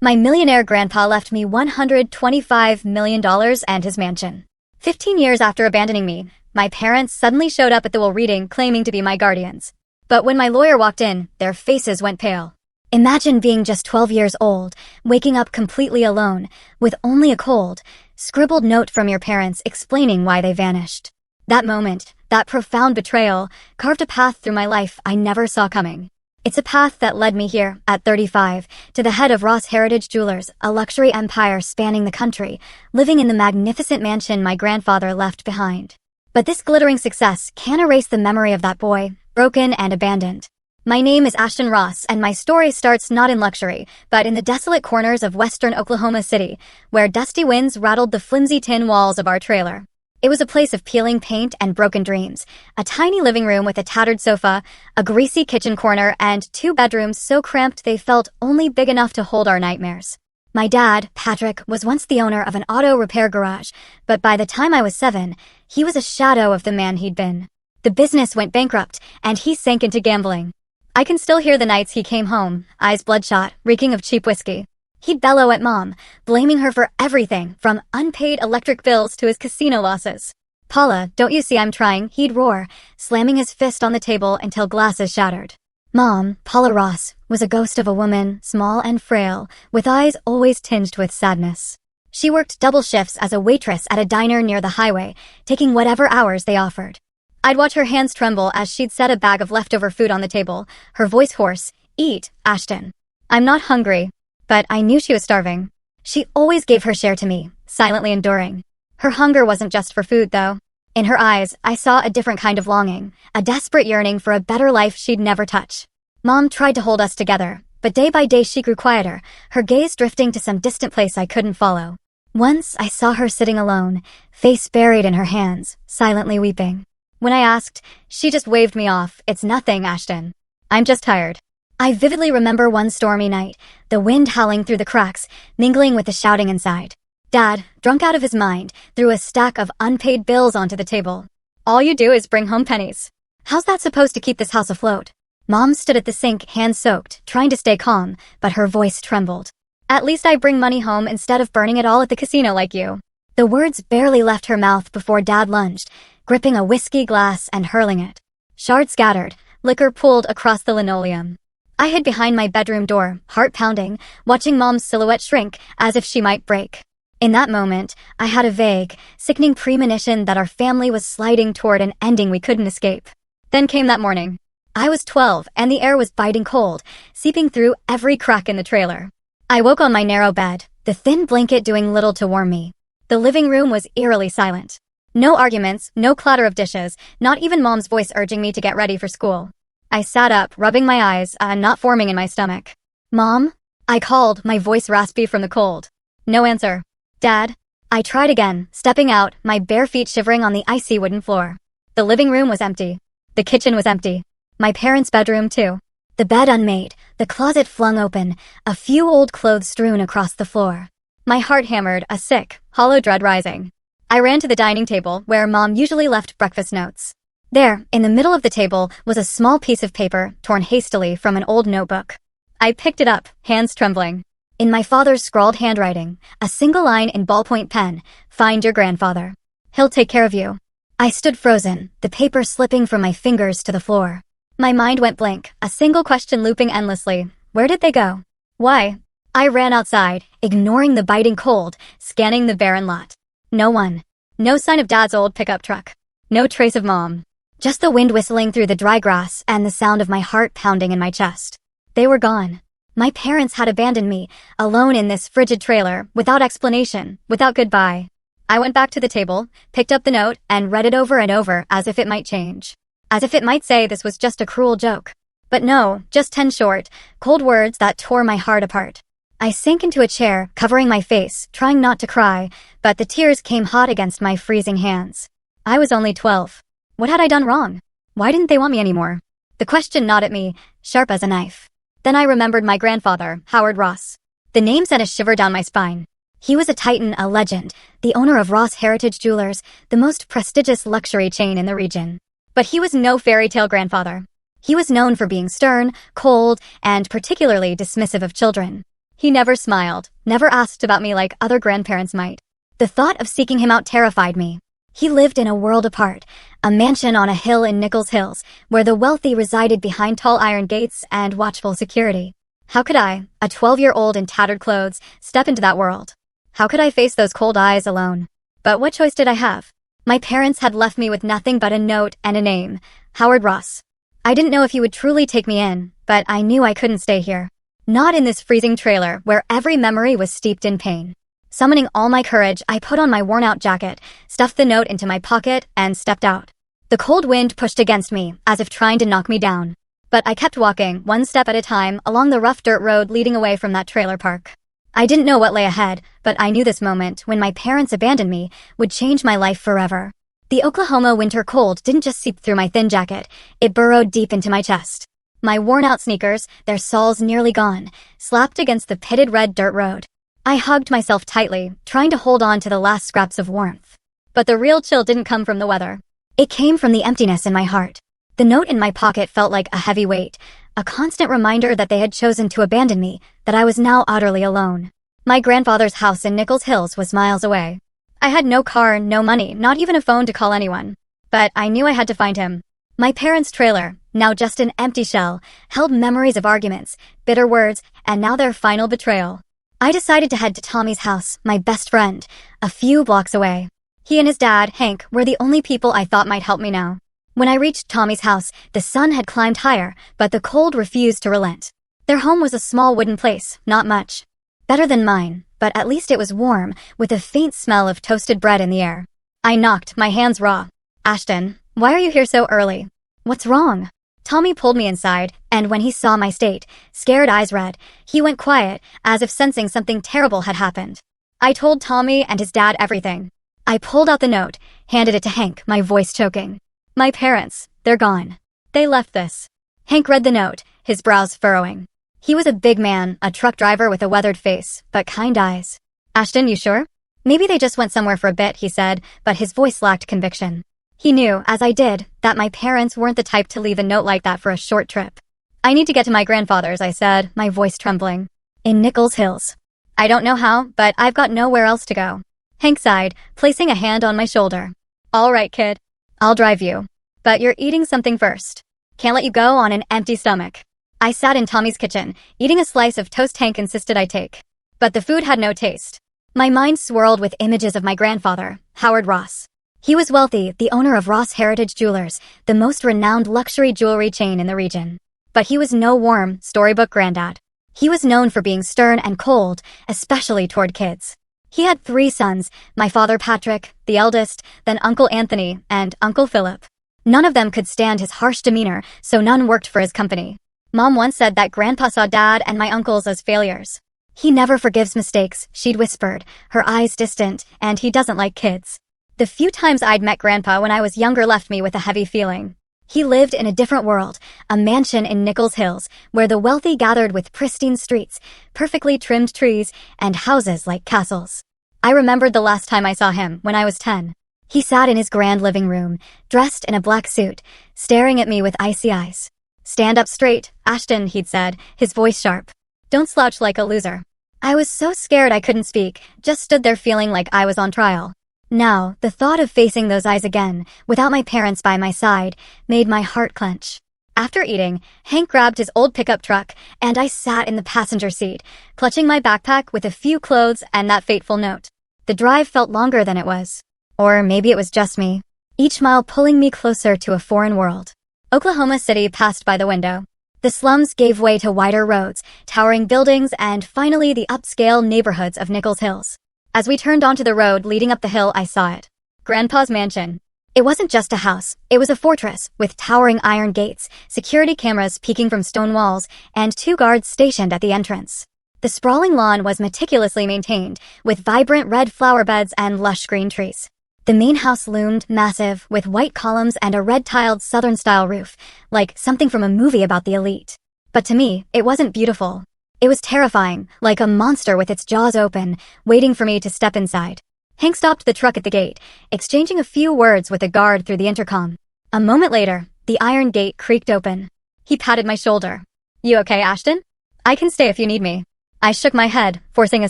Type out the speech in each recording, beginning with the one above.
My millionaire grandpa left me $125 million and his mansion. 15 years after abandoning me, my parents suddenly showed up at the will reading claiming to be my guardians. But when my lawyer walked in, their faces went pale. Imagine being just 12 years old, waking up completely alone, with only a cold, scribbled note from your parents explaining why they vanished. That moment, that profound betrayal, carved a path through my life I never saw coming. It's a path that led me here, at 35, to the head of Ross Heritage Jewelers, a luxury empire spanning the country, living in the magnificent mansion my grandfather left behind. But this glittering success can't erase the memory of that boy, broken and abandoned. My name is Ashton Ross, and my story starts not in luxury, but in the desolate corners of western Oklahoma City, where dusty winds rattled the flimsy tin walls of our trailer. It was a place of peeling paint and broken dreams, a tiny living room with a tattered sofa, a greasy kitchen corner, and 2 bedrooms so cramped they felt only big enough to hold our nightmares. My dad, Patrick, was once the owner of an auto repair garage, but by the time I was 7, he was a shadow of the man he'd been. The business went bankrupt, and he sank into gambling. I can still hear the nights he came home, eyes bloodshot, reeking of cheap whiskey. He'd bellow at Mom, blaming her for everything, from unpaid electric bills to his casino losses. "Paula, don't you see I'm trying?" he'd roar, slamming his fist on the table until glasses shattered. Mom, Paula Ross, was a ghost of a woman, small and frail, with eyes always tinged with sadness. She worked double shifts as a waitress at a diner near the highway, taking whatever hours they offered. I'd watch her hands tremble as she'd set a bag of leftover food on the table, her voice hoarse. "Eat, Ashton." I'm not hungry. But I knew she was starving. She always gave her share to me, silently enduring. Her hunger wasn't just for food, though. In her eyes, I saw a different kind of longing, a desperate yearning for a better life she'd never touch. Mom tried to hold us together, but day by day she grew quieter, her gaze drifting to some distant place I couldn't follow. Once I saw her sitting alone, face buried in her hands, silently weeping. When I asked, she just waved me off. "It's nothing, Ashton. I'm just tired." I vividly remember one stormy night, the wind howling through the cracks, mingling with the shouting inside. Dad, drunk out of his mind, threw a stack of unpaid bills onto the table. "All you do is bring home pennies. How's that supposed to keep this house afloat?" Mom stood at the sink, hands soaked, trying to stay calm, but her voice trembled. "At least I bring money home instead of burning it all at the casino like you." The words barely left her mouth before Dad lunged, gripping a whiskey glass and hurling it. Shards scattered, liquor pooled across the linoleum. I hid behind my bedroom door, heart pounding, watching Mom's silhouette shrink as if she might break. In that moment, I had a vague, sickening premonition that our family was sliding toward an ending we couldn't escape. Then came that morning. I was 12, and the air was biting cold, seeping through every crack in the trailer. I woke on my narrow bed, the thin blanket doing little to warm me. The living room was eerily silent. No arguments, no clatter of dishes, not even Mom's voice urging me to get ready for school. I sat up, rubbing my eyes, not forming in my stomach. "Mom?" I called, my voice raspy from the cold. No answer. "Dad?" I tried again, stepping out, my bare feet shivering on the icy wooden floor. The living room was empty. The kitchen was empty. My parents' bedroom, too. The bed unmade, the closet flung open, a few old clothes strewn across the floor. My heart hammered, a sick, hollow dread rising. I ran to the dining table, where Mom usually left breakfast notes. There, in the middle of the table, was a small piece of paper, torn hastily from an old notebook. I picked it up, hands trembling. In my father's scrawled handwriting, a single line in ballpoint pen, "Find your grandfather. He'll take care of you." I stood frozen, the paper slipping from my fingers to the floor. My mind went blank, a single question looping endlessly. Where did they go? Why? I ran outside, ignoring the biting cold, scanning the barren lot. No one. No sign of Dad's old pickup truck. No trace of Mom. Just the wind whistling through the dry grass and the sound of my heart pounding in my chest. They were gone. My parents had abandoned me, alone in this frigid trailer, without explanation, without goodbye. I went back to the table, picked up the note, and read it over and over as if it might change. As if it might say this was just a cruel joke. But no, just 10 short, cold words that tore my heart apart. I sank into a chair, covering my face, trying not to cry, but the tears came hot against my freezing hands. I was only 12. What had I done wrong? Why didn't they want me anymore? The question gnawed at me, sharp as a knife. Then I remembered my grandfather, Howard Ross. The name sent a shiver down my spine. He was a titan, a legend, the owner of Ross Heritage Jewelers, the most prestigious luxury chain in the region. But he was no fairy tale grandfather. He was known for being stern, cold, and particularly dismissive of children. He never smiled, never asked about me like other grandparents might. The thought of seeking him out terrified me. He lived in a world apart, a mansion on a hill in Nichols Hills, where the wealthy resided behind tall iron gates and watchful security. How could I, a 12-year-old in tattered clothes, step into that world? How could I face those cold eyes alone? But what choice did I have? My parents had left me with nothing but a note and a name, Howard Ross. I didn't know if he would truly take me in, but I knew I couldn't stay here. Not in this freezing trailer where every memory was steeped in pain. Summoning all my courage, I put on my worn-out jacket, stuffed the note into my pocket, and stepped out. The cold wind pushed against me, as if trying to knock me down. But I kept walking, one step at a time, along the rough dirt road leading away from that trailer park. I didn't know what lay ahead, but I knew this moment, when my parents abandoned me, would change my life forever. The Oklahoma winter cold didn't just seep through my thin jacket, it burrowed deep into my chest. My worn-out sneakers, their soles nearly gone, slapped against the pitted red dirt road. I hugged myself tightly, trying to hold on to the last scraps of warmth. But the real chill didn't come from the weather. It came from the emptiness in my heart. The note in my pocket felt like a heavy weight, a constant reminder that they had chosen to abandon me, that I was now utterly alone. My grandfather's house in Nichols Hills was miles away. I had no car, no money, not even a phone to call anyone. But I knew I had to find him. My parents' trailer, now just an empty shell, held memories of arguments, bitter words, and now their final betrayal. I decided to head to Tommy's house, my best friend, a few blocks away. He and his dad, Hank, were the only people I thought might help me now. When I reached Tommy's house, the sun had climbed higher, but the cold refused to relent. Their home was a small wooden place, not much. Better than mine, but at least it was warm, with a faint smell of toasted bread in the air. I knocked, my hands raw. "Ashton, why are you here so early? What's wrong?" Tommy pulled me inside, and when he saw my state, scared eyes red, he went quiet, as if sensing something terrible had happened. I told Tommy and his dad everything. I pulled out the note, handed it to Hank, my voice choking. "My parents, they're gone. They left this." Hank read the note, his brows furrowing. He was a big man, a truck driver with a weathered face, but kind eyes. "Ashton, you sure?" "Maybe they just went somewhere for a bit," he said, but his voice lacked conviction. He knew, as I did, that my parents weren't the type to leave a note like that for a short trip. "I need to get to my grandfather's," I said, my voice trembling. "In Nichols Hills. I don't know how, but I've got nowhere else to go." Hank sighed, placing a hand on my shoulder. "All right, kid. I'll drive you. But you're eating something first. Can't let you go on an empty stomach." I sat in Tommy's kitchen, eating a slice of toast Hank insisted I take. But the food had no taste. My mind swirled with images of my grandfather, Howard Ross. He was wealthy, the owner of Ross Heritage Jewelers, the most renowned luxury jewelry chain in the region. But he was no warm, storybook granddad. He was known for being stern and cold, especially toward kids. He had 3 sons, my father Patrick, the eldest, then Uncle Anthony, and Uncle Philip. None of them could stand his harsh demeanor, so none worked for his company. Mom once said that Grandpa saw Dad and my uncles as failures. "He never forgives mistakes," she'd whispered, her eyes distant, and he doesn't like kids. The few times I'd met Grandpa when I was younger left me with a heavy feeling. He lived in a different world, a mansion in Nichols Hills, where the wealthy gathered with pristine streets, perfectly trimmed trees, and houses like castles. I remembered the last time I saw him, when I was 10. He sat in his grand living room, dressed in a black suit, staring at me with icy eyes. "Stand up straight, Ashton," he'd said, his voice sharp. "Don't slouch like a loser." I was so scared I couldn't speak, just stood there feeling like I was on trial. Now, the thought of facing those eyes again, without my parents by my side, made my heart clench. After eating, Hank grabbed his old pickup truck, and I sat in the passenger seat, clutching my backpack with a few clothes and that fateful note. The drive felt longer than it was. Or maybe it was just me. Each mile pulling me closer to a foreign world. Oklahoma City passed by the window. The slums gave way to wider roads, towering buildings, and finally the upscale neighborhoods of Nichols Hills. As we turned onto the road leading up the hill, I saw it. Grandpa's mansion. It wasn't just a house, it was a fortress, with towering iron gates, security cameras peeking from stone walls, and 2 guards stationed at the entrance. The sprawling lawn was meticulously maintained, with vibrant red flower beds and lush green trees. The main house loomed, massive, with white columns and a red-tiled Southern-style roof, like something from a movie about the elite. But to me, it wasn't beautiful. It was terrifying, like a monster with its jaws open, waiting for me to step inside. Hank stopped the truck at the gate, exchanging a few words with a guard through the intercom. A moment later, the iron gate creaked open. He patted my shoulder. "You okay, Ashton? I can stay if you need me." I shook my head, forcing a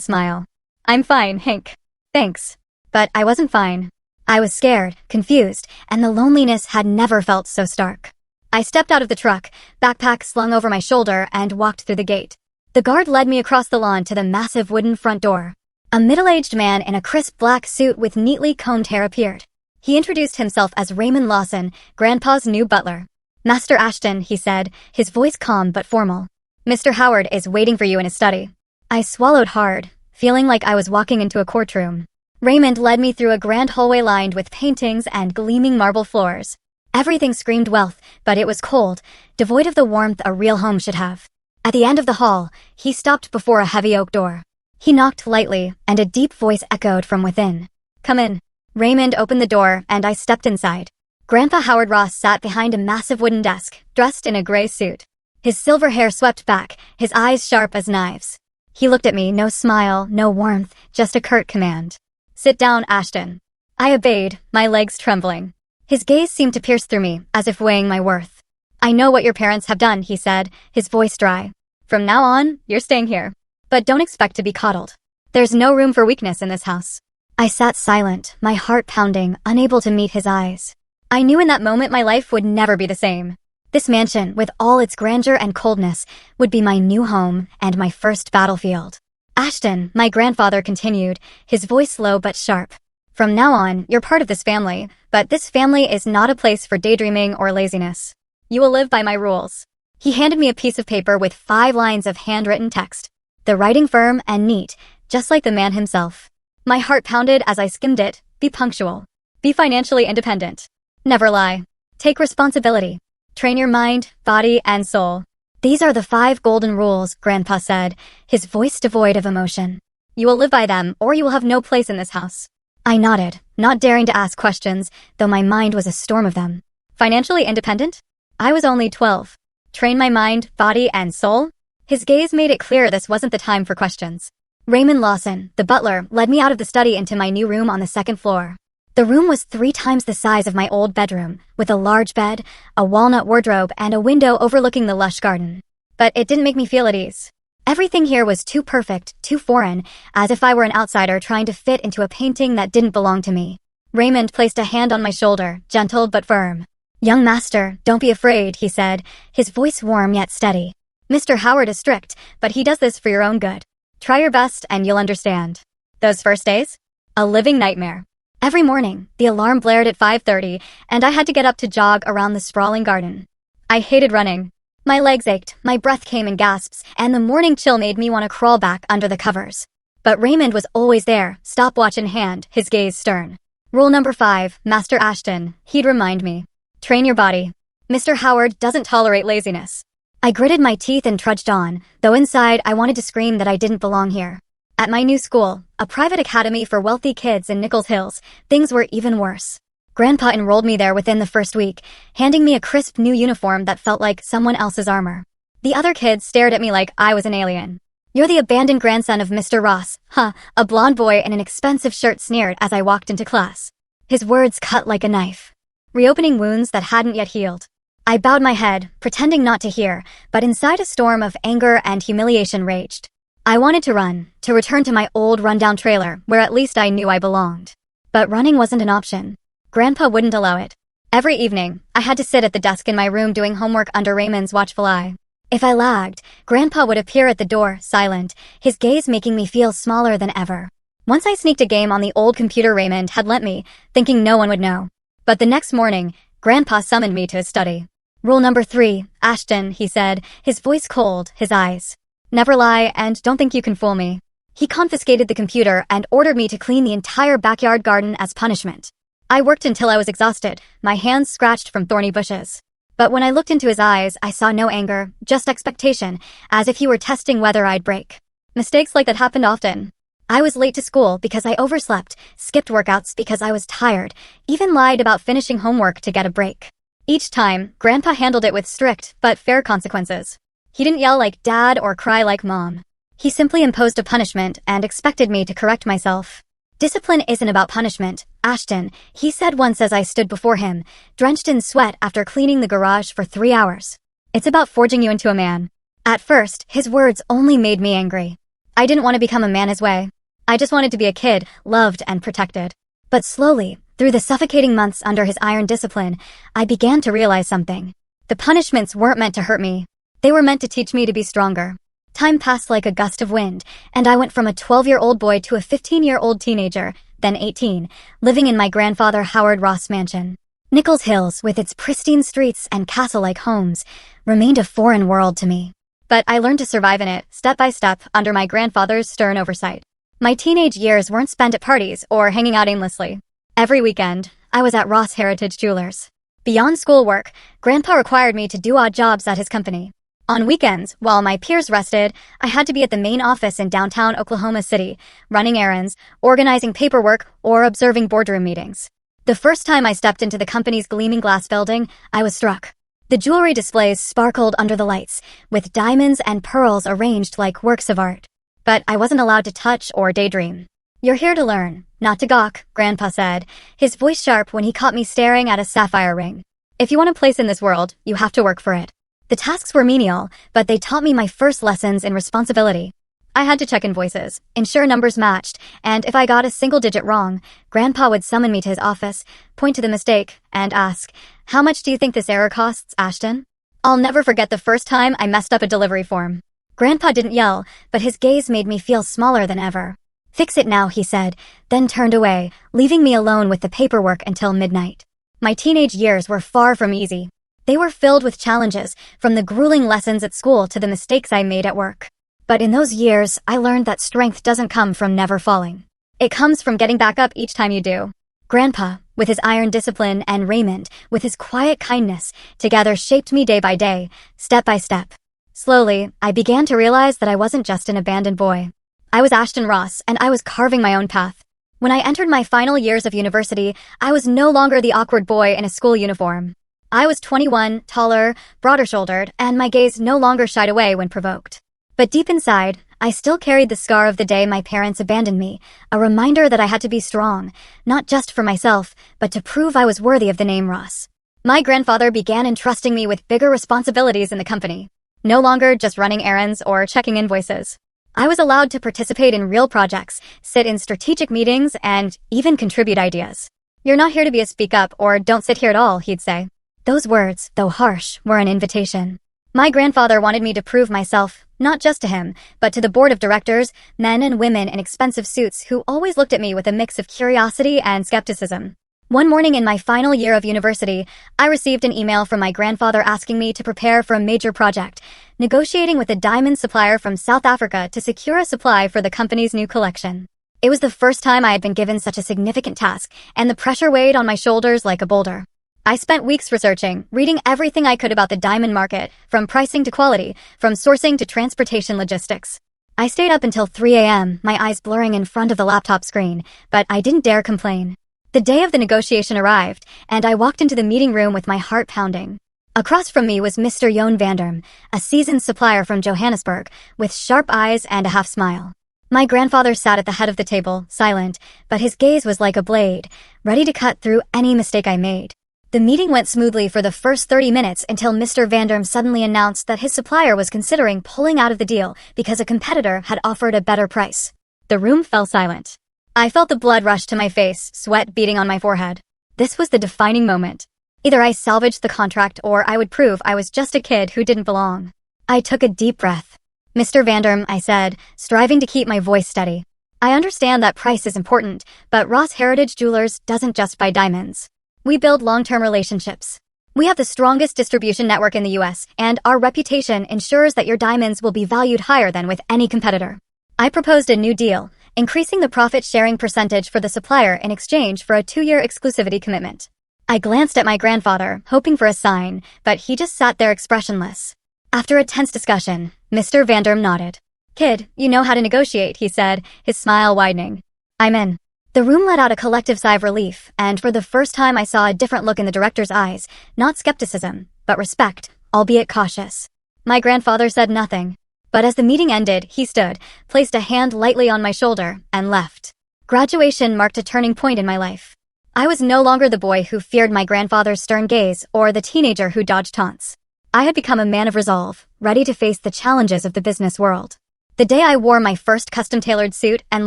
smile. I'm fine, Hank. Thanks. But I wasn't fine. I was scared, confused, and the loneliness had never felt so stark. I stepped out of the truck, backpack slung over my shoulder, and walked through the gate. The guard led me across the lawn to the massive wooden front door. A middle-aged man in a crisp black suit with neatly combed hair appeared. He introduced himself as Raymond Lawson, Grandpa's new butler. Master Ashton, he said, his voice calm but formal. Mr. Howard is waiting for you in his study. I swallowed hard, feeling like I was walking into a courtroom. Raymond led me through a grand hallway lined with paintings and gleaming marble floors. Everything screamed wealth, but it was cold, devoid of the warmth a real home should have. At the end of the hall, he stopped before a heavy oak door. He knocked lightly, and a deep voice echoed from within. Come in. Raymond opened the door, and I stepped inside. Grandpa Howard Ross sat behind a massive wooden desk, dressed in a gray suit. His silver hair swept back, his eyes sharp as knives. He looked at me, no smile, no warmth, just a curt command. Sit down, Ashton. I obeyed, my legs trembling. His gaze seemed to pierce through me, as if weighing my worth. I know what your parents have done, he said, his voice dry. From now on, you're staying here. But don't expect to be coddled. There's no room for weakness in this house. I sat silent, my heart pounding, unable to meet his eyes. I knew in that moment my life would never be the same. This mansion, with all its grandeur and coldness, would be my new home and my first battlefield. Ashton, my grandfather continued, his voice low but sharp. From now on, you're part of this family, but this family is not a place for daydreaming or laziness. You will live by my rules. He handed me a piece of paper with 5 lines of handwritten text. The writing firm and neat, just like the man himself. My heart pounded as I skimmed it. Be punctual. Be financially independent. Never lie. Take responsibility. Train your mind, body, and soul. These are the 5 golden rules, Grandpa said, his voice devoid of emotion. You will live by them, or you will have no place in this house. I nodded, not daring to ask questions, though my mind was a storm of them. Financially independent? I was only 12. Train my mind, body, and soul? His gaze made it clear this wasn't the time for questions. Raymond Lawson, the butler, led me out of the study into my new room on the 2nd floor. The room was 3 times the size of my old bedroom, with a large bed, a walnut wardrobe, and a window overlooking the lush garden. But it didn't make me feel at ease. Everything here was too perfect, too foreign, as if I were an outsider trying to fit into a painting that didn't belong to me. Raymond placed a hand on my shoulder, gentle but firm. Young master, don't be afraid, he said, his voice warm yet steady. Mr. Howard is strict, but he does this for your own good. Try your best and you'll understand. Those first days? A living nightmare. Every morning, the alarm blared at 5:30, and I had to get up to jog around the sprawling garden. I hated running. My legs ached, my breath came in gasps, and the morning chill made me want to crawl back under the covers. But Raymond was always there, stopwatch in hand, his gaze stern. Rule number 5, Master Ashton, he'd remind me. Train your body. Mr. Howard doesn't tolerate laziness. I gritted my teeth and trudged on, though inside I wanted to scream that I didn't belong here. At my new school, a private academy for wealthy kids in Nichols Hills, things were even worse. Grandpa enrolled me there within the first week, handing me a crisp new uniform that felt like someone else's armor. The other kids stared at me like I was an alien. You're the abandoned grandson of Mr. Ross, huh? A blonde boy in an expensive shirt sneered as I walked into class. His words cut like a knife, reopening wounds that hadn't yet healed. I bowed my head, pretending not to hear, but inside a storm of anger and humiliation raged. I wanted to run, to return to my old rundown trailer, where at least I knew I belonged. But running wasn't an option. Grandpa wouldn't allow it. Every evening, I had to sit at the desk in my room doing homework under Raymond's watchful eye. If I lagged, Grandpa would appear at the door, silent, his gaze making me feel smaller than ever. Once I sneaked a game on the old computer Raymond had lent me, thinking no one would know. But the next morning, Grandpa summoned me to his study. Rule number 3, Ashton, he said, his voice cold, his eyes. Never lie, and don't think you can fool me. He confiscated the computer and ordered me to clean the entire backyard garden as punishment. I worked until I was exhausted, my hands scratched from thorny bushes. But when I looked into his eyes, I saw no anger, just expectation, as if he were testing whether I'd break. Mistakes like that happened often. I was late to school because I overslept, skipped workouts because I was tired, even lied about finishing homework to get a break. Each time, Grandpa handled it with strict but fair consequences. He didn't yell like Dad or cry like Mom. He simply imposed a punishment and expected me to correct myself. Discipline isn't about punishment, Ashton, he said once as I stood before him, drenched in sweat after cleaning the garage for 3 hours. It's about forging you into a man. At first, his words only made me angry. I didn't want to become a man his way. I just wanted to be a kid, loved and protected. But slowly, through the suffocating months under his iron discipline, I began to realize something. The punishments weren't meant to hurt me. They were meant to teach me to be stronger. Time passed like a gust of wind, and I went from a 12-year-old boy to a 15-year-old teenager, then 18, living in my grandfather Howard Ross mansion. Nichols Hills, with its pristine streets and castle-like homes, remained a foreign world to me. But I learned to survive in it, step by step, under my grandfather's stern oversight. My teenage years weren't spent at parties or hanging out aimlessly. Every weekend, I was at Ross Heritage Jewelers. Beyond schoolwork, Grandpa required me to do odd jobs at his company. On weekends, while my peers rested, I had to be at the main office in downtown Oklahoma City, running errands, organizing paperwork, or observing boardroom meetings. The first time I stepped into the company's gleaming glass building, I was struck. The jewelry displays sparkled under the lights, with diamonds and pearls arranged like works of art. But I wasn't allowed to touch or daydream. "You're here to learn, not to gawk," Grandpa said, his voice sharp when he caught me staring at a sapphire ring. "If you want a place in this world, you have to work for it." The tasks were menial, but they taught me my first lessons in responsibility. I had to check invoices, ensure numbers matched, and if I got a single digit wrong, Grandpa would summon me to his office, point to the mistake, and ask, "How much do you think this error costs, Ashton?" I'll never forget the first time I messed up a delivery form. Grandpa didn't yell, but his gaze made me feel smaller than ever. "Fix it now," he said, then turned away, leaving me alone with the paperwork until midnight. My teenage years were far from easy. They were filled with challenges, from the grueling lessons at school to the mistakes I made at work. But in those years, I learned that strength doesn't come from never falling. It comes from getting back up each time you do. Grandpa, with his iron discipline, and Raymond, with his quiet kindness, together shaped me day by day, step by step. Slowly, I began to realize that I wasn't just an abandoned boy. I was Ashton Ross, and I was carving my own path. When I entered my final years of university, I was no longer the awkward boy in a school uniform. I was 21, taller, broader-shouldered, and my gaze no longer shied away when provoked. But deep inside, I still carried the scar of the day my parents abandoned me, a reminder that I had to be strong, not just for myself, but to prove I was worthy of the name Ross. My grandfather began entrusting me with bigger responsibilities in the company. No longer just running errands or checking invoices. I was allowed to participate in real projects, sit in strategic meetings, and even contribute ideas. "You're not here to be a speak-up or don't sit here at all," he'd say. Those words, though harsh, were an invitation. My grandfather wanted me to prove myself, not just to him, but to the board of directors, men and women in expensive suits who always looked at me with a mix of curiosity and skepticism. One morning in my final year of university, I received an email from my grandfather asking me to prepare for a major project, negotiating with a diamond supplier from South Africa to secure a supply for the company's new collection. It was the first time I had been given such a significant task, and the pressure weighed on my shoulders like a boulder. I spent weeks researching, reading everything I could about the diamond market, from pricing to quality, from sourcing to transportation logistics. I stayed up until 3 a.m., my eyes blurring in front of the laptop screen, but I didn't dare complain. The day of the negotiation arrived, and I walked into the meeting room with my heart pounding. Across from me was Mr. Johan Vanderm, a seasoned supplier from Johannesburg, with sharp eyes and a half smile. My grandfather sat at the head of the table, silent, but his gaze was like a blade, ready to cut through any mistake I made. The meeting went smoothly for the first 30 minutes until Mr. Vanderm suddenly announced that his supplier was considering pulling out of the deal because a competitor had offered a better price. The room fell silent. I felt the blood rush to my face, sweat beading on my forehead. This was the defining moment. Either I salvaged the contract or I would prove I was just a kid who didn't belong. I took a deep breath. "Mr. Vanderm," I said, striving to keep my voice steady. "I understand that price is important, but Ross Heritage Jewelers doesn't just buy diamonds. We build long-term relationships. We have the strongest distribution network in the US, and our reputation ensures that your diamonds will be valued higher than with any competitor." I proposed a new deal, increasing the profit-sharing percentage for the supplier in exchange for a 2-year exclusivity commitment. I glanced at my grandfather, hoping for a sign, but he just sat there expressionless. After a tense discussion, Mr. Vanderm nodded. "Kid, you know how to negotiate," he said, his smile widening. "I'm in." The room let out a collective sigh of relief, and for the first time I saw a different look in the director's eyes, not skepticism, but respect, albeit cautious. My grandfather said nothing. But as the meeting ended, he stood, placed a hand lightly on my shoulder, and left. Graduation marked a turning point in my life. I was no longer the boy who feared my grandfather's stern gaze or the teenager who dodged taunts. I had become a man of resolve, ready to face the challenges of the business world. The day I wore my first custom-tailored suit and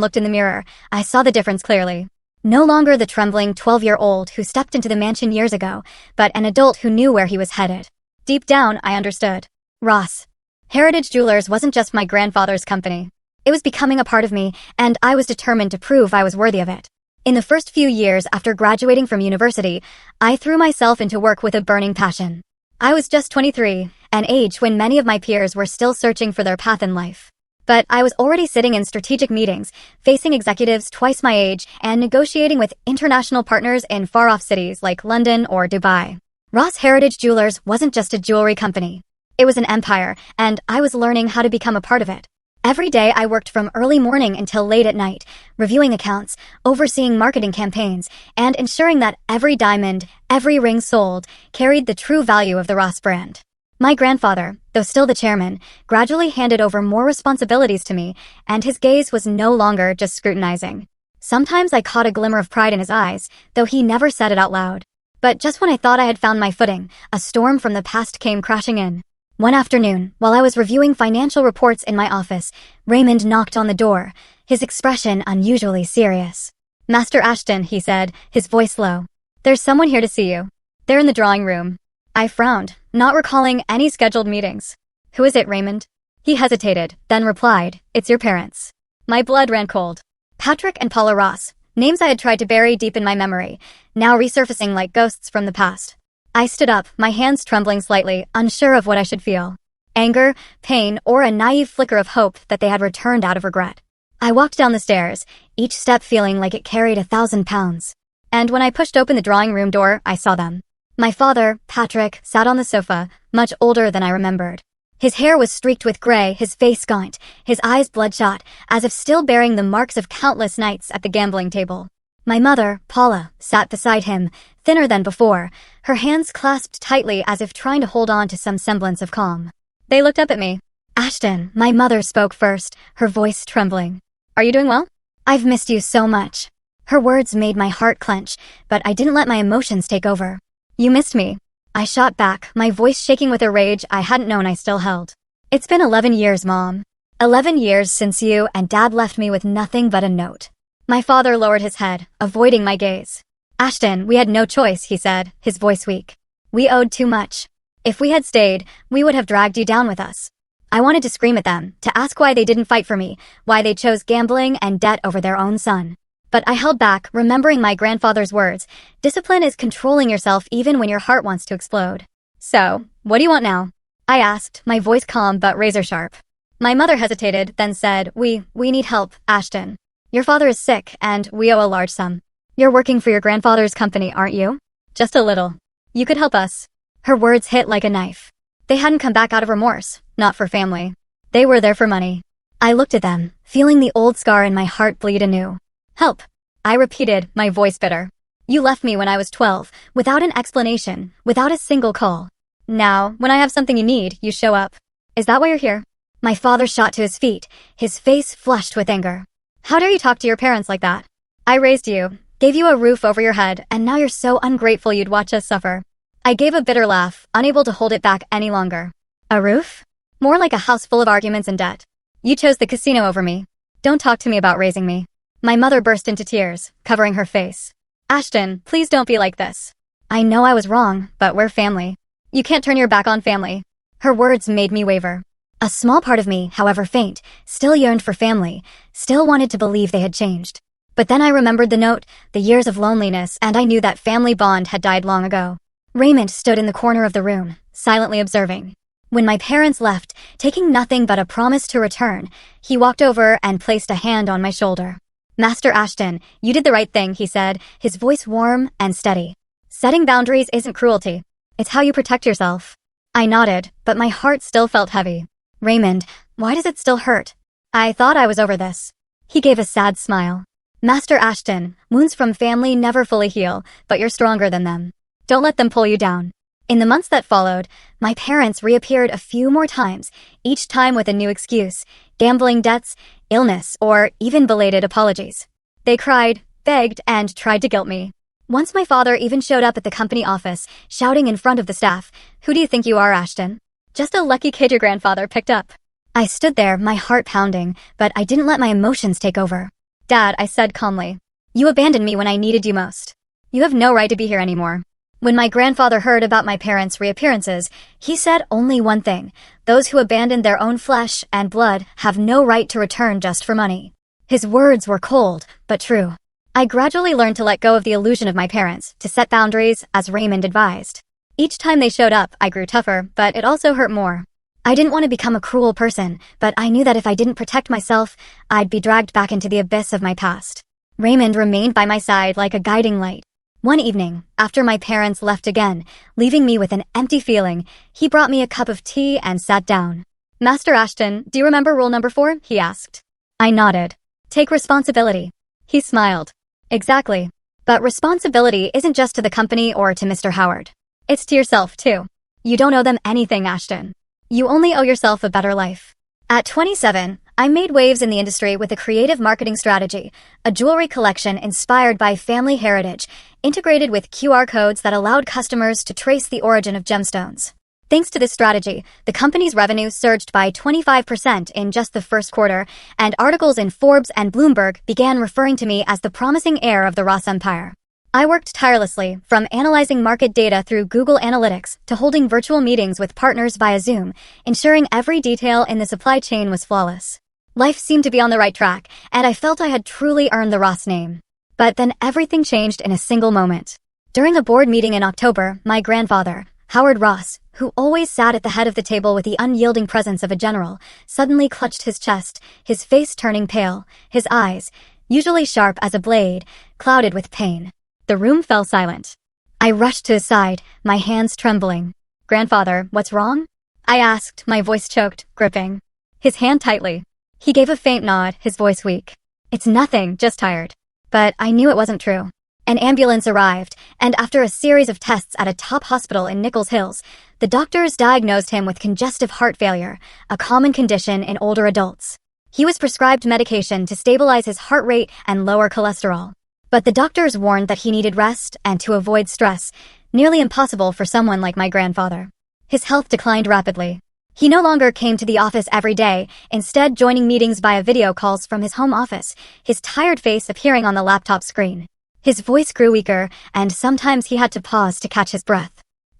looked in the mirror, I saw the difference clearly. No longer the trembling 12-year-old who stepped into the mansion years ago, but an adult who knew where he was headed. Deep down, I understood. Ross. Heritage Jewelers wasn't just my grandfather's company. It was becoming a part of me, and I was determined to prove I was worthy of it. In the first few years after graduating from university, I threw myself into work with a burning passion. I was just 23, an age when many of my peers were still searching for their path in life. But I was already sitting in strategic meetings, facing executives twice my age, and negotiating with international partners in far-off cities like London or Dubai. Ross Heritage Jewelers wasn't just a jewelry company. It was an empire, and I was learning how to become a part of it. Every day I worked from early morning until late at night, reviewing accounts, overseeing marketing campaigns, and ensuring that every diamond, every ring sold, carried the true value of the Ross brand. My grandfather, though still the chairman, gradually handed over more responsibilities to me, and his gaze was no longer just scrutinizing. Sometimes I caught a glimmer of pride in his eyes, though he never said it out loud. But just when I thought I had found my footing, a storm from the past came crashing in. One afternoon, while I was reviewing financial reports in my office, Raymond knocked on the door, his expression unusually serious. "Master Ashton," he said, his voice low. "There's someone here to see you. They're in the drawing room." I frowned, not recalling any scheduled meetings. "Who is it, Raymond?" He hesitated, then replied, "It's your parents." My blood ran cold. Patrick and Paula Ross, names I had tried to bury deep in my memory, now resurfacing like ghosts from the past. I stood up, my hands trembling slightly, unsure of what I should feel. Anger, pain, or a naive flicker of hope that they had returned out of regret. I walked down the stairs, each step feeling like it carried 1,000 pounds. And when I pushed open the drawing room door, I saw them. My father, Patrick, sat on the sofa, much older than I remembered. His hair was streaked with gray, his face gaunt, his eyes bloodshot, as if still bearing the marks of countless nights at the gambling table. My mother, Paula, sat beside him, thinner than before, her hands clasped tightly as if trying to hold on to some semblance of calm. They looked up at me. "Ashton," my mother spoke first, her voice trembling. "Are you doing well? I've missed you so much." Her words made my heart clench, but I didn't let my emotions take over. "You missed me." I shot back, my voice shaking with a rage I hadn't known I still held. "It's been 11 years, Mom. 11 years since you and Dad left me with nothing but a note." My father lowered his head, avoiding my gaze. "Ashton, we had no choice," he said, his voice weak. "We owed too much. If we had stayed, we would have dragged you down with us." I wanted to scream at them, to ask why they didn't fight for me, why they chose gambling and debt over their own son. But I held back, remembering my grandfather's words, "Discipline is controlling yourself even when your heart wants to explode." "So, what do you want now?" I asked, my voice calm but razor-sharp. My mother hesitated, then said, We need help, Ashton. Your father is sick, and we owe a large sum. You're working for your grandfather's company, aren't you?" "Just a little. You could help us." Her words hit like a knife. They hadn't come back out of remorse, not for family. They were there for money. I looked at them, feeling the old scar in my heart bleed anew. "Help," I repeated, my voice bitter. "You left me when I was 12, without an explanation, without a single call. Now, when I have something you need, you show up. Is that why you're here?" My father shot to his feet, his face flushed with anger. "How dare you talk to your parents like that? I raised you, gave you a roof over your head, and now you're so ungrateful you'd watch us suffer." I gave a bitter laugh, unable to hold it back any longer. "A roof? More like a house full of arguments and debt. You chose the casino over me. Don't talk to me about raising me." My mother burst into tears, covering her face. "Ashton, please don't be like this. I know I was wrong, but we're family. You can't turn your back on family." Her words made me waver. A small part of me, however faint, still yearned for family, still wanted to believe they had changed. But then I remembered the note, the years of loneliness, and I knew that family bond had died long ago. Raymond stood in the corner of the room, silently observing. When my parents left, taking nothing but a promise to return, he walked over and placed a hand on my shoulder. "Master Ashton, you did the right thing," he said, his voice warm and steady. "Setting boundaries isn't cruelty. It's how you protect yourself." I nodded, but my heart still felt heavy. "Raymond, why does it still hurt?" "I thought I was over this." He gave a sad smile. "Master Ashton, wounds from family never fully heal, but you're stronger than them. Don't let them pull you down." In the months that followed, my parents reappeared a few more times, each time with a new excuse, gambling debts, illness, or even belated apologies. They cried, begged, and tried to guilt me. Once my father even showed up at the company office, shouting in front of the staff, "Who do you think you are, Ashton? Just a lucky kid your grandfather picked up." I stood there, my heart pounding, but I didn't let my emotions take over. "Dad," I said calmly. "You abandoned me when I needed you most. You have no right to be here anymore." When my grandfather heard about my parents' reappearances, he said only one thing: those who abandoned their own flesh and blood have no right to return just for money. His words were cold, but true. I gradually learned to let go of the illusion of my parents, to set boundaries, as Raymond advised. Each time they showed up, I grew tougher, but it also hurt more. I didn't want to become a cruel person, but I knew that if I didn't protect myself, I'd be dragged back into the abyss of my past. Raymond remained by my side like a guiding light. One evening, after my parents left again, leaving me with an empty feeling, he brought me a cup of tea and sat down. "Master Ashton, do you remember rule number 4? He asked. I nodded. "Take responsibility." He smiled. "Exactly. But responsibility isn't just to the company or to Mr. Howard. It's to yourself, too. You don't owe them anything, Ashton. You only owe yourself a better life." At 27, I made waves in the industry with a creative marketing strategy, a jewelry collection inspired by family heritage, integrated with QR codes that allowed customers to trace the origin of gemstones. Thanks to this strategy, the company's revenue surged by 25% in just the first quarter, and articles in Forbes and Bloomberg began referring to me as the promising heir of the Ross Empire. I worked tirelessly, from analyzing market data through Google Analytics to holding virtual meetings with partners via Zoom, ensuring every detail in the supply chain was flawless. Life seemed to be on the right track, and I felt I had truly earned the Ross name. But then everything changed in a single moment. During a board meeting in October, my grandfather, Howard Ross, who always sat at the head of the table with the unyielding presence of a general, suddenly clutched his chest, his face turning pale, his eyes, usually sharp as a blade, clouded with pain. The room fell silent. I rushed to his side, my hands trembling. "Grandfather, what's wrong?" I asked, my voice choked, gripping his hand tightly. He gave a faint nod, his voice weak. "It's nothing, just tired." But I knew it wasn't true. An ambulance arrived, and after a series of tests at a top hospital in Nichols Hills, the doctors diagnosed him with congestive heart failure, a common condition in older adults. He was prescribed medication to stabilize his heart rate and lower cholesterol. But the doctors warned that he needed rest and to avoid stress, nearly impossible for someone like my grandfather. His health declined rapidly. He no longer came to the office every day, instead joining meetings via video calls from his home office, his tired face appearing on the laptop screen. His voice grew weaker, and sometimes he had to pause to catch his breath.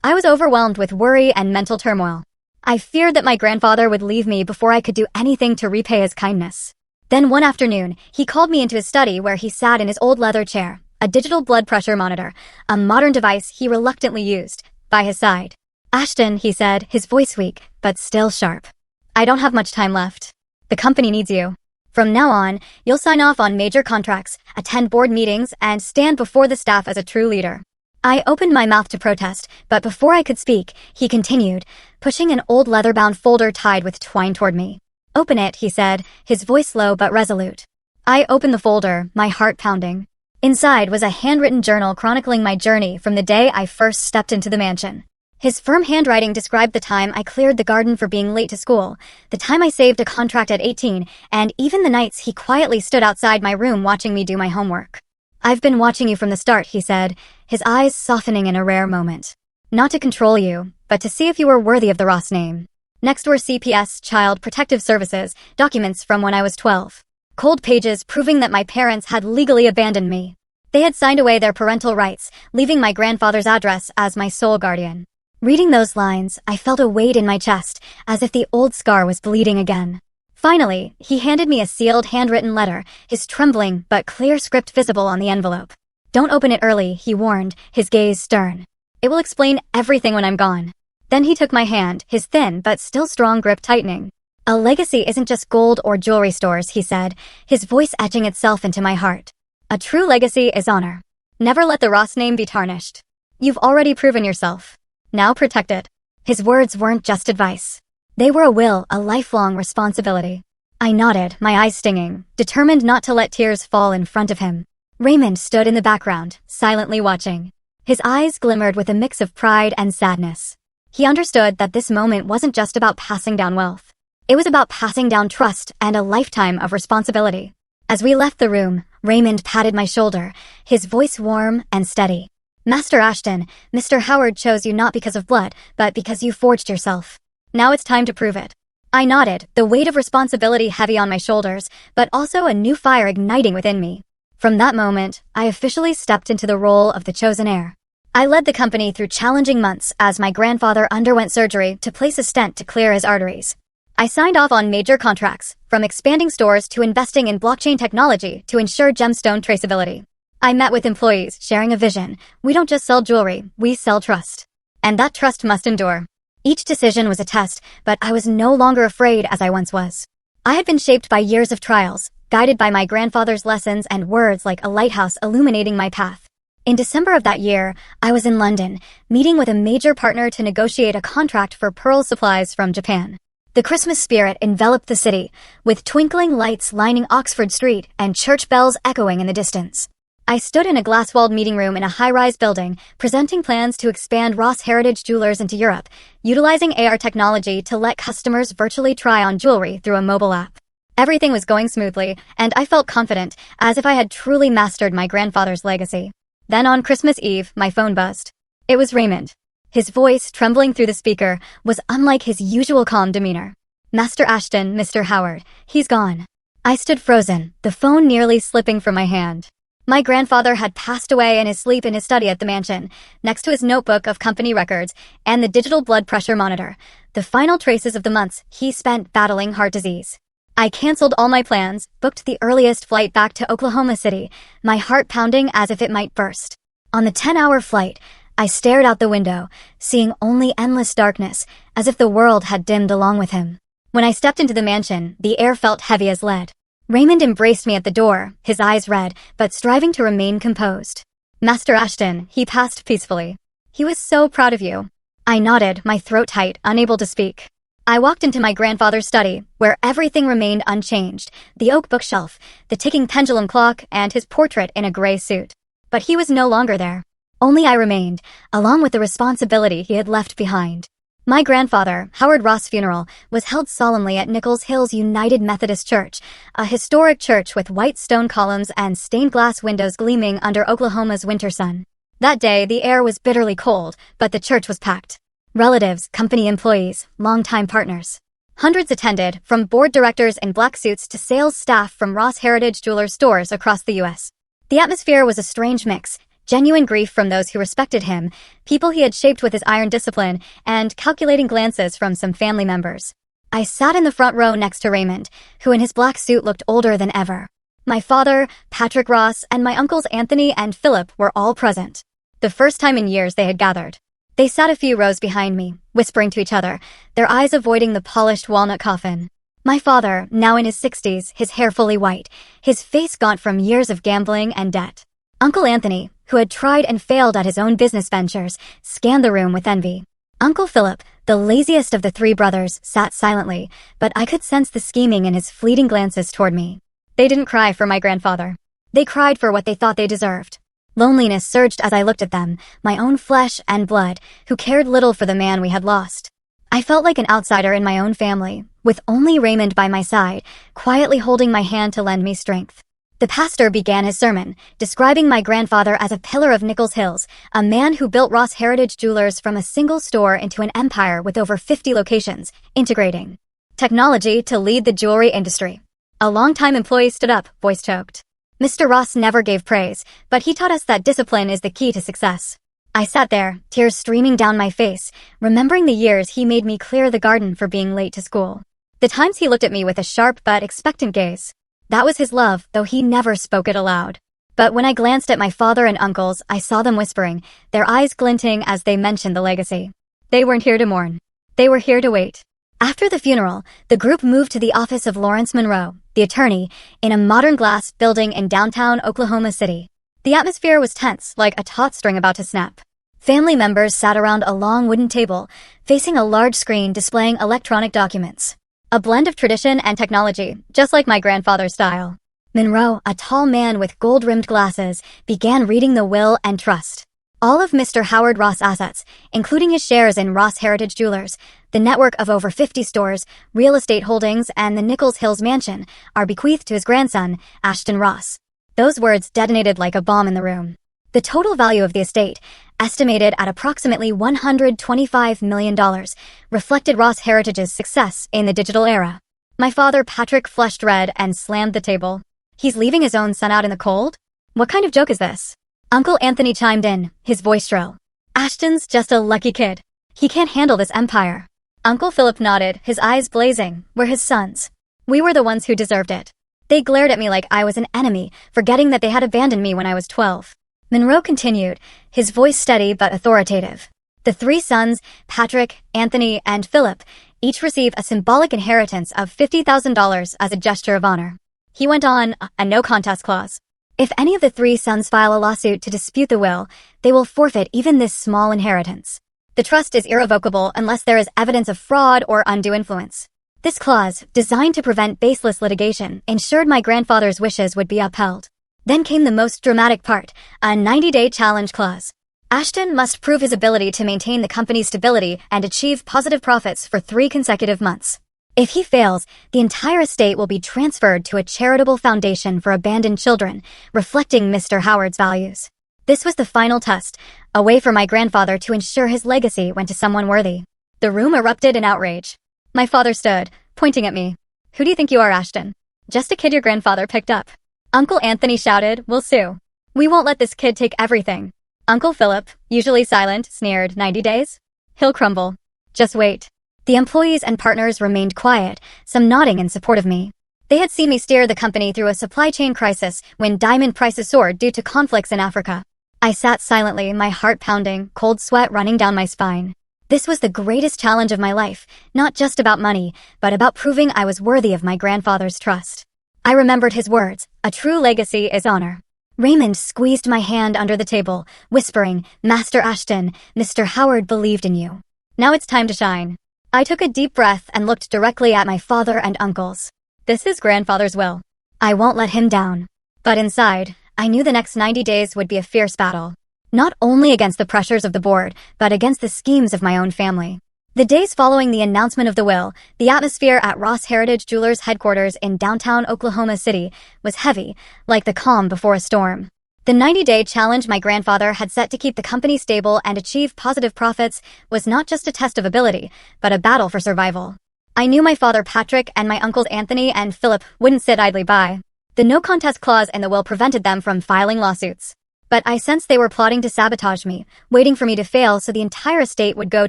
I was overwhelmed with worry and mental turmoil. I feared that my grandfather would leave me before I could do anything to repay his kindness. Then one afternoon, he called me into his study where he sat in his old leather chair, a digital blood pressure monitor, a modern device he reluctantly used, by his side. "Ashton," he said, his voice weak, but still sharp. "I don't have much time left. The company needs you. From now on, you'll sign off on major contracts, attend board meetings, and stand before the staff as a true leader." I opened my mouth to protest, but before I could speak, he continued, pushing an old leather-bound folder tied with twine toward me. "Open it," he said, his voice low but resolute. I opened the folder, my heart pounding. Inside was a handwritten journal chronicling my journey from the day I first stepped into the mansion. His firm handwriting described the time I cleared the garden for being late to school, the time I saved a contract at 18, and even the nights he quietly stood outside my room watching me do my homework. "I've been watching you from the start," he said, his eyes softening in a rare moment. "Not to control you, but to see if you were worthy of the Ross name." Next were CPS, Child Protective Services, documents from when I was 12. Cold pages proving that my parents had legally abandoned me. They had signed away their parental rights, leaving my grandfather's address as my sole guardian. Reading those lines, I felt a weight in my chest, as if the old scar was bleeding again. Finally, he handed me a sealed handwritten letter, his trembling but clear script visible on the envelope. "Don't open it early," he warned, his gaze stern. "It will explain everything when I'm gone." Then he took my hand, his thin but still strong grip tightening. "A legacy isn't just gold or jewelry stores," he said, his voice etching itself into my heart. "A true legacy is honor. Never let the Ross name be tarnished. You've already proven yourself. Now protect it." His words weren't just advice. They were a will, a lifelong responsibility. I nodded, my eyes stinging, determined not to let tears fall in front of him. Raymond stood in the background, silently watching. His eyes glimmered with a mix of pride and sadness. He understood that this moment wasn't just about passing down wealth. It was about passing down trust and a lifetime of responsibility. As we left the room, Raymond patted my shoulder, his voice warm and steady. "Master Ashton, Mr. Howard chose you not because of blood, but because you forged yourself. Now it's time to prove it. I nodded, the weight of responsibility heavy on my shoulders, but also a new fire igniting within me. From that moment, I officially stepped into the role of the chosen heir. I led the company through challenging months as my grandfather underwent surgery to place a stent to clear his arteries. I signed off on major contracts, from expanding stores to investing in blockchain technology to ensure gemstone traceability. I met with employees, sharing a vision. We don't just sell jewelry, we sell trust. And that trust must endure. Each decision was a test, but I was no longer afraid as I once was. I had been shaped by years of trials, guided by my grandfather's lessons and words like a lighthouse illuminating my path. In December of that year, I was in London, meeting with a major partner to negotiate a contract for pearl supplies from Japan. The Christmas spirit enveloped the city, with twinkling lights lining Oxford Street and church bells echoing in the distance. I stood in a glass-walled meeting room in a high-rise building, presenting plans to expand Ross Heritage Jewelers into Europe, utilizing AR technology to let customers virtually try on jewelry through a mobile app. Everything was going smoothly, and I felt confident, as if I had truly mastered my grandfather's legacy. Then on Christmas Eve, my phone buzzed. It was Raymond. His voice, trembling through the speaker, was unlike his usual calm demeanor. "Master Ashton, Mr. Howard, he's gone." I stood frozen, the phone nearly slipping from my hand. My grandfather had passed away in his sleep in his study at the mansion, next to his notebook of company records and the digital blood pressure monitor, the final traces of the months he spent battling heart disease. I canceled all my plans, booked the earliest flight back to Oklahoma City, my heart pounding as if it might burst. On the 10-hour flight, I stared out the window, seeing only endless darkness, as if the world had dimmed along with him. When I stepped into the mansion, the air felt heavy as lead. Raymond embraced me at the door, his eyes red, but striving to remain composed. "Master Ashton," he passed peacefully. "He was so proud of you." I nodded, my throat tight, unable to speak. I walked into my grandfather's study, where everything remained unchanged, the oak bookshelf, the ticking pendulum clock, and his portrait in a gray suit. But he was no longer there. Only I remained, along with the responsibility he had left behind. My grandfather, Howard Ross' funeral, was held solemnly at Nichols Hills United Methodist Church, a historic church with white stone columns and stained glass windows gleaming under Oklahoma's winter sun. That day, the air was bitterly cold, but the church was packed. Relatives, company employees, longtime partners. Hundreds attended, from board directors in black suits to sales staff from Ross Heritage Jewelers stores across the U.S. The atmosphere was a strange mix. Genuine grief from those who respected him, people he had shaped with his iron discipline, and calculating glances from some family members. I sat in the front row next to Raymond, who in his black suit looked older than ever. My father, Patrick Ross, and my uncles Anthony and Philip were all present. The first time in years they had gathered. They sat a few rows behind me, whispering to each other, their eyes avoiding the polished walnut coffin. My father, now in his 60s, his hair fully white, his face gaunt from years of gambling and debt. Uncle Anthony, who had tried and failed at his own business ventures, scanned the room with envy. Uncle Philip, the laziest of the three brothers, sat silently, but I could sense the scheming in his fleeting glances toward me. They didn't cry for my grandfather. They cried for what they thought they deserved. Loneliness surged as I looked at them, my own flesh and blood, who cared little for the man we had lost. I felt like an outsider in my own family, with only Raymond by my side, quietly holding my hand to lend me strength. The pastor began his sermon, describing my grandfather as a pillar of Nichols Hills, a man who built Ross Heritage Jewelers from a single store into an empire with over 50 locations, integrating technology to lead the jewelry industry. A longtime employee stood up, voice choked. Mr. Ross never gave praise, but he taught us that discipline is the key to success. I sat there, tears streaming down my face, remembering the years he made me clear the garden for being late to school. The times he looked at me with a sharp but expectant gaze. That was his love, though he never spoke it aloud. But when I glanced at my father and uncles, I saw them whispering, their eyes glinting as they mentioned the legacy. They weren't here to mourn. They were here to wait. After the funeral, the group moved to the office of Lawrence Monroe, the attorney, in a modern glass building in downtown Oklahoma City. The atmosphere was tense, like a taut string about to snap. Family members sat around a long wooden table, facing a large screen displaying electronic documents. A blend of tradition and technology, just like my grandfather's style. Monroe, a tall man with gold-rimmed glasses, began reading the will and trust. All of Mr. Howard Ross' assets, including his shares in Ross Heritage Jewelers, the network of over 50 stores, real estate holdings, and the Nichols Hills mansion, are bequeathed to his grandson, Ashton Ross. Those words detonated like a bomb in the room. The total value of the estate, estimated at approximately $125 million, reflected Ross Heritage's success in the digital era. My father, Patrick, flushed red and slammed the table. He's leaving his own son out in the cold? What kind of joke is this? Uncle Anthony chimed in, his voice shrill. Ashton's just a lucky kid. He can't handle this empire. Uncle Philip nodded, his eyes blazing. We're his sons. We were the ones who deserved it. They glared at me like I was an enemy, forgetting that they had abandoned me when I was 12. Monroe continued, his voice steady but authoritative. The three sons, Patrick, Anthony, and Philip, each receive a symbolic inheritance of $50,000 as a gesture of honor. He went on, a no-contest clause. If any of the three sons file a lawsuit to dispute the will, they will forfeit even this small inheritance. The trust is irrevocable unless there is evidence of fraud or undue influence. This clause, designed to prevent baseless litigation, ensured my grandfather's wishes would be upheld. Then came the most dramatic part, a 90-day challenge clause. Ashton must prove his ability to maintain the company's stability and achieve positive profits for 3 consecutive months. If he fails, the entire estate will be transferred to a charitable foundation for abandoned children, reflecting Mr. Howard's values. This was the final test, a way for my grandfather to ensure his legacy went to someone worthy. The room erupted in outrage. My father stood, pointing at me. Who do you think you are, Ashton? Just a kid your grandfather picked up. Uncle Anthony shouted, we'll sue. We won't let this kid take everything. Uncle Philip, usually silent, sneered, 90 days? He'll crumble. Just wait. The employees and partners remained quiet, some nodding in support of me. They had seen me steer the company through a supply chain crisis when diamond prices soared due to conflicts in Africa. I sat silently, my heart pounding, cold sweat running down my spine. This was the greatest challenge of my life, not just about money, but about proving I was worthy of my grandfather's trust. I remembered his words, a true legacy is honor. Raymond squeezed my hand under the table, whispering, Master Ashton, Mr. Howard believed in you. Now it's time to shine. I took a deep breath and looked directly at my father and uncles. This is grandfather's will. I won't let him down. But inside, I knew the next 90 days would be a fierce battle. Not only against the pressures of the board, but against the schemes of my own family. The days following the announcement of the will, the atmosphere at Ross Heritage Jewelers headquarters in downtown Oklahoma City was heavy, like the calm before a storm. The 90-day challenge my grandfather had set to keep the company stable and achieve positive profits was not just a test of ability, but a battle for survival. I knew my father Patrick and my uncles Anthony and Philip wouldn't sit idly by. The no-contest clause in the will prevented them from filing lawsuits. But I sensed they were plotting to sabotage me, waiting for me to fail so the entire estate would go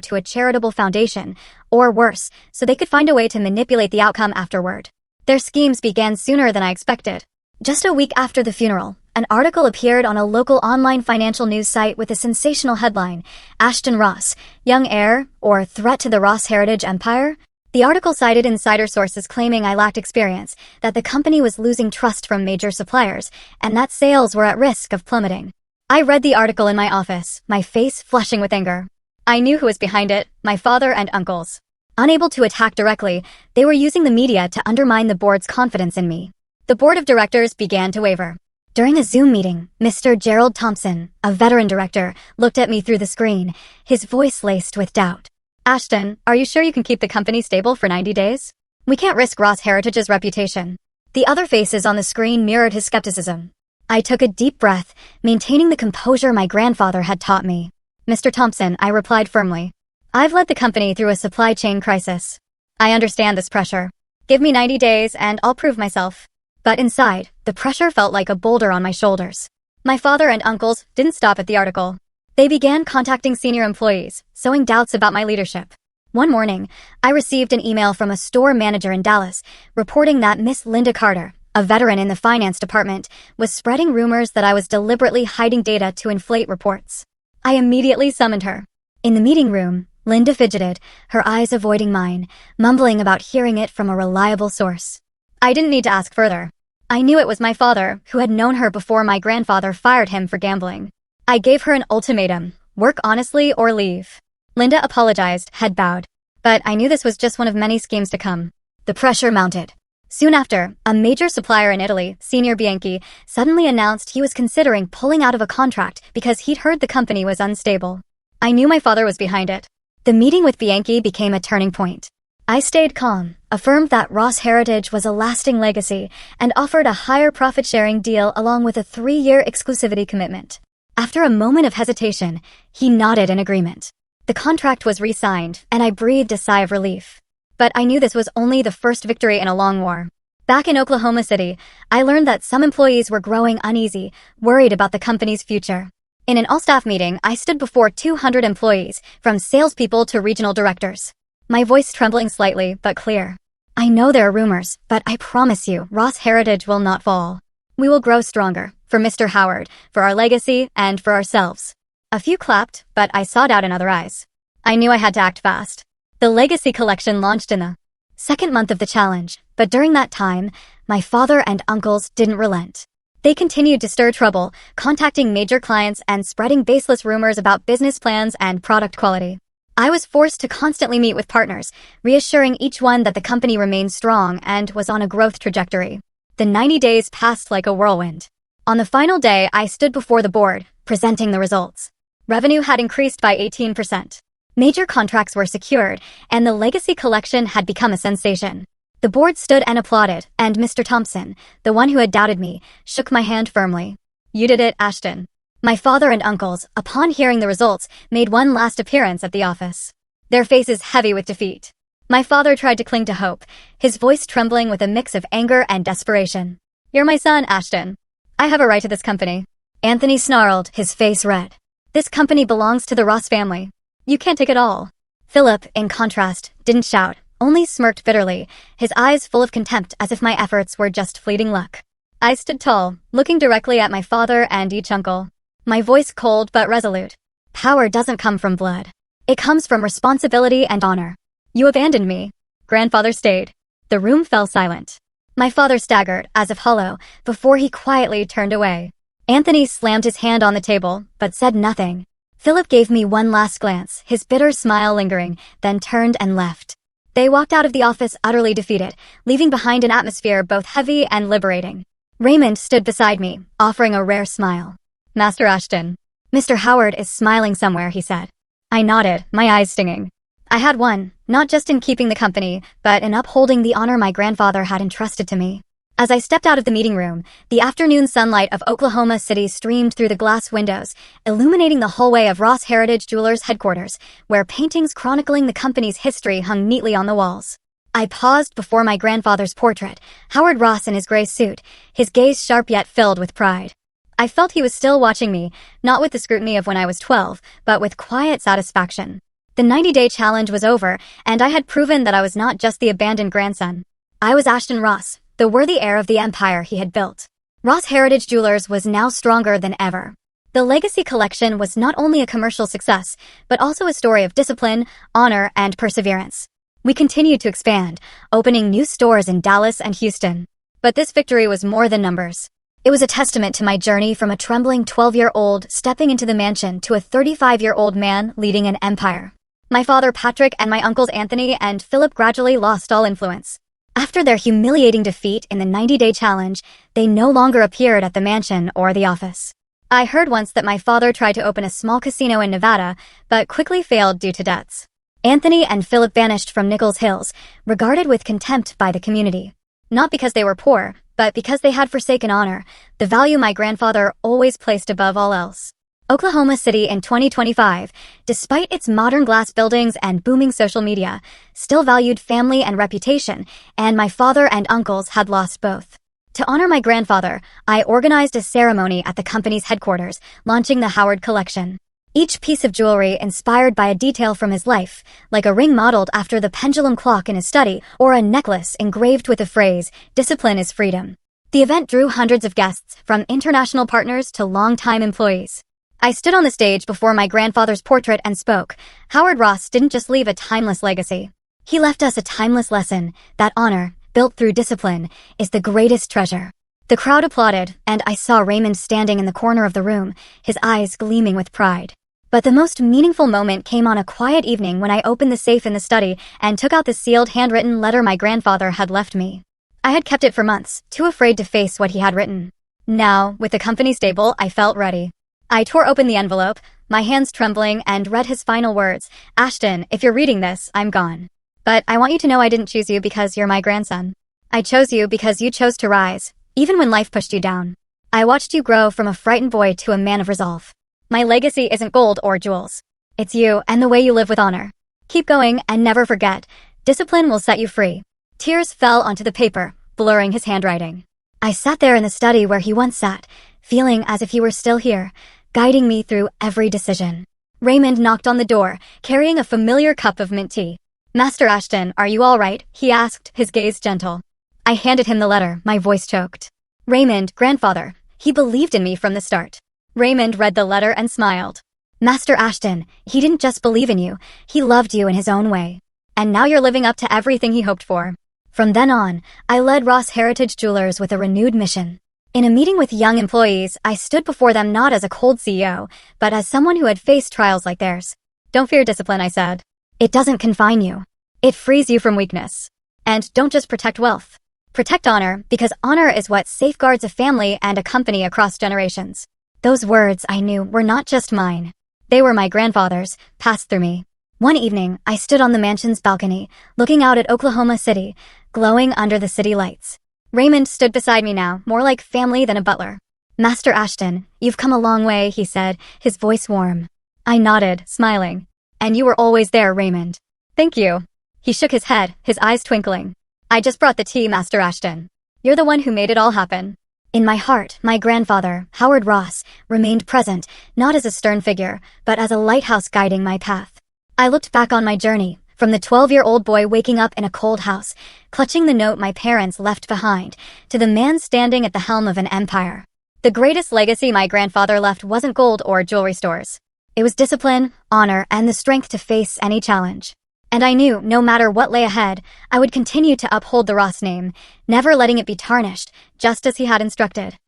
to a charitable foundation, or worse, so they could find a way to manipulate the outcome afterward. Their schemes began sooner than I expected. Just a week after the funeral, an article appeared on a local online financial news site with a sensational headline, Ashton Ross, Young Heir, or Threat to the Ross Heritage Empire? The article cited insider sources claiming I lacked experience, that the company was losing trust from major suppliers, and that sales were at risk of plummeting. I read the article in my office, my face flushing with anger. I knew who was behind it, my father and uncles. Unable to attack directly, they were using the media to undermine the board's confidence in me. The board of directors began to waver. During a Zoom meeting, Mr. Gerald Thompson, a veteran director, looked at me through the screen, his voice laced with doubt. Ashton, are you sure you can keep the company stable for 90 days? We can't risk Ross Heritage's reputation. The other faces on the screen mirrored his skepticism. I took a deep breath, maintaining the composure my grandfather had taught me. Mr. Thompson, I replied firmly. I've led the company through a supply chain crisis. I understand this pressure. Give me 90 days and I'll prove myself. But inside, the pressure felt like a boulder on my shoulders. My father and uncles didn't stop at the article. They began contacting senior employees, sowing doubts about my leadership. One morning, I received an email from a store manager in Dallas reporting that Miss Linda Carter, a veteran in the finance department, was spreading rumors that I was deliberately hiding data to inflate reports. I immediately summoned her. In the meeting room, Linda fidgeted, her eyes avoiding mine, mumbling about hearing it from a reliable source. I didn't need to ask further. I knew it was my father, who had known her before my grandfather fired him for gambling. I gave her an ultimatum, work honestly or leave. Linda apologized, head bowed. But I knew this was just one of many schemes to come. The pressure mounted. Soon after, a major supplier in Italy, Senior Bianchi, suddenly announced he was considering pulling out of a contract because he'd heard the company was unstable. I knew my father was behind it. The meeting with Bianchi became a turning point. I stayed calm, affirmed that Ross Heritage was a lasting legacy, and offered a higher profit-sharing deal along with a 3-year exclusivity commitment. After a moment of hesitation, he nodded in agreement. The contract was re-signed, and I breathed a sigh of relief. But I knew this was only the first victory in a long war. Back in Oklahoma City, I learned that some employees were growing uneasy, worried about the company's future. In an all-staff meeting, I stood before 200 employees, from salespeople to regional directors. My voice trembling slightly, but clear. I know there are rumors, but I promise you, Ross Heritage will not fall. We will grow stronger, for Mr. Howard, for our legacy, and for ourselves. A few clapped, but I saw doubt in other eyes. I knew I had to act fast. The Legacy Collection launched in the second month of the challenge, but during that time, my father and uncles didn't relent. They continued to stir trouble, contacting major clients and spreading baseless rumors about business plans and product quality. I was forced to constantly meet with partners, reassuring each one that the company remained strong and was on a growth trajectory. The 90 days passed like a whirlwind. On the final day, I stood before the board, presenting the results. Revenue had increased by 18%. Major contracts were secured, and the Legacy Collection had become a sensation. The board stood and applauded, and Mr. Thompson, the one who had doubted me, shook my hand firmly. "You did it, Ashton." My father and uncles, upon hearing the results, made one last appearance at the office. Their faces heavy with defeat. My father tried to cling to hope, his voice trembling with a mix of anger and desperation. "You're my son, Ashton. I have a right to this company." Anthony snarled, his face red. "This company belongs to the Ross family. You can't take it all." Philip, in contrast, didn't shout, only smirked bitterly, his eyes full of contempt as if my efforts were just fleeting luck. I stood tall, looking directly at my father and each uncle. My voice cold but resolute. "Power doesn't come from blood. It comes from responsibility and honor. You abandoned me." Grandfather stayed. The room fell silent. My father staggered, as if hollow, before he quietly turned away. Anthony slammed his hand on the table, but said nothing. Philip gave me one last glance, his bitter smile lingering, then turned and left. They walked out of the office utterly defeated, leaving behind an atmosphere both heavy and liberating. Raymond stood beside me, offering a rare smile. "Master Ashton." "Mr. Howard is smiling somewhere," he said. I nodded, my eyes stinging. I had won, not just in keeping the company, but in upholding the honor my grandfather had entrusted to me. As I stepped out of the meeting room, the afternoon sunlight of Oklahoma City streamed through the glass windows, illuminating the hallway of Ross Heritage Jewelers headquarters, where paintings chronicling the company's history hung neatly on the walls. I paused before my grandfather's portrait, Howard Ross in his gray suit, his gaze sharp yet filled with pride. I felt he was still watching me, not with the scrutiny of when I was 12, but with quiet satisfaction. The 90-day challenge was over, and I had proven that I was not just the abandoned grandson. I was Ashton Ross, the worthy heir of the empire he had built. Ross Heritage Jewelers was now stronger than ever. The Legacy Collection was not only a commercial success, but also a story of discipline, honor, and perseverance. We continued to expand, opening new stores in Dallas and Houston. But this victory was more than numbers. It was a testament to my journey from a trembling 12-year-old stepping into the mansion to a 35-year-old man leading an empire. My father Patrick and my uncles Anthony and Philip gradually lost all influence. After their humiliating defeat in the 90-day challenge, they no longer appeared at the mansion or the office. I heard once that my father tried to open a small casino in Nevada, but quickly failed due to debts. Anthony and Philip vanished from Nichols Hills, regarded with contempt by the community. Not because they were poor, but because they had forsaken honor, the value my grandfather always placed above all else. Oklahoma City in 2025, despite its modern glass buildings and booming social media, still valued family and reputation, and my father and uncles had lost both. To honor my grandfather, I organized a ceremony at the company's headquarters, launching the Howard Collection. Each piece of jewelry inspired by a detail from his life, like a ring modeled after the pendulum clock in his study, or a necklace engraved with the phrase, "Discipline is freedom." The event drew hundreds of guests, from international partners to longtime employees. I stood on the stage before my grandfather's portrait and spoke. Howard Ross didn't just leave a timeless legacy. He left us a timeless lesson, that honor, built through discipline, is the greatest treasure. The crowd applauded, and I saw Raymond standing in the corner of the room, his eyes gleaming with pride. But the most meaningful moment came on a quiet evening when I opened the safe in the study and took out the sealed handwritten letter my grandfather had left me. I had kept it for months, too afraid to face what he had written. Now, with the company stable, I felt ready. I tore open the envelope, my hands trembling, and read his final words. "Ashton, if you're reading this, I'm gone. But I want you to know I didn't choose you because you're my grandson. I chose you because you chose to rise, even when life pushed you down. I watched you grow from a frightened boy to a man of resolve. My legacy isn't gold or jewels. It's you and the way you live with honor. Keep going and never forget, discipline will set you free. Tears fell onto the paper, blurring his handwriting. I sat there in the study where he once sat, feeling as if he were still here, guiding me through every decision. Raymond knocked on the door, carrying a familiar cup of mint tea. "Master Ashton, are you all right?" he asked, his gaze gentle. I handed him the letter, my voice choked. "Raymond, grandfather, he believed in me from the start." Raymond read the letter and smiled. "Master Ashton, he didn't just believe in you, he loved you in his own way. And now you're living up to everything he hoped for." From then on, I led Ross Heritage Jewelers with a renewed mission. In a meeting with young employees, I stood before them not as a cold CEO, but as someone who had faced trials like theirs. "Don't fear discipline," I said. "It doesn't confine you. It frees you from weakness. And don't just protect wealth. Protect honor, because honor is what safeguards a family and a company across generations." Those words, I knew, were not just mine. They were my grandfather's, passed through me. One evening, I stood on the mansion's balcony, looking out at Oklahoma City, glowing under the city lights. Raymond stood beside me now, more like family than a butler. "Master Ashton, you've come a long way," he said, his voice warm. I nodded, smiling. "And you were always there, Raymond." "Thank you." He shook his head, his eyes twinkling. "I just brought the tea, Master Ashton. You're the one who made it all happen." In my heart, my grandfather, Howard Ross, remained present, not as a stern figure, but as a lighthouse guiding my path. I looked back on my journey, from the 12-year-old boy waking up in a cold house, clutching the note my parents left behind, to the man standing at the helm of an empire. The greatest legacy my grandfather left wasn't gold or jewelry stores. It was discipline, honor, and the strength to face any challenge. And I knew, no matter what lay ahead, I would continue to uphold the Ross name, never letting it be tarnished, just as he had instructed.